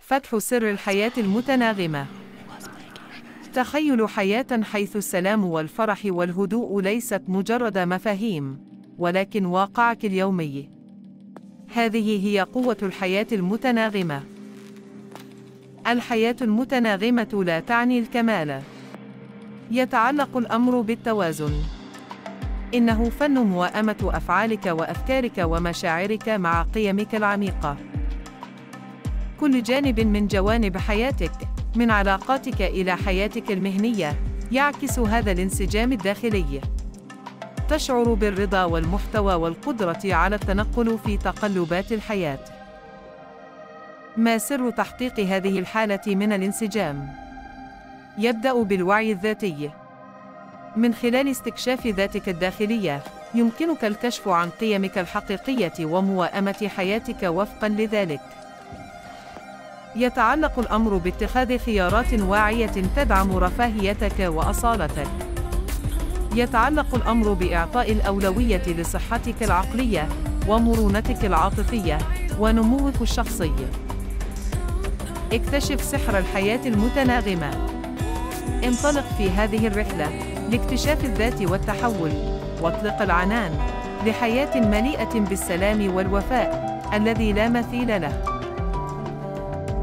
فتح سر الحياة المتناغمة. تخيل حياة حيث السلام والفرح والهدوء ليست مجرد مفاهيم، ولكن واقعك اليومي. هذه هي قوة الحياة المتناغمة. الحياة المتناغمة لا تعني الكمال. يتعلق الأمر بالتوازن. إنه فن موائمة أفعالك وأفكارك ومشاعرك مع قيمك العميقة. كل جانب من جوانب حياتك، من علاقاتك إلى حياتك المهنية، يعكس هذا الانسجام الداخلي. تشعر بالرضا والمحتوى والقدرة على التنقل في تقلبات الحياة. ما سر تحقيق هذه الحالة من الانسجام؟ يبدأ بالوعي الذاتي. من خلال استكشاف ذاتك الداخلية، يمكنك الكشف عن قيمك الحقيقية وموائمة حياتك وفقاً لذلك. يتعلق الأمر باتخاذ خيارات واعية تدعم رفاهيتك وأصالتك. يتعلق الأمر بإعطاء الأولوية لصحتك العقلية ومرونتك العاطفية ونموك الشخصي. اكتشف سحر الحياة المتناغمة. انطلق في هذه الرحلة لاكتشاف الذات والتحول، واطلق العنان لحياة مليئة بالسلام والوفاء الذي لا مثيل له.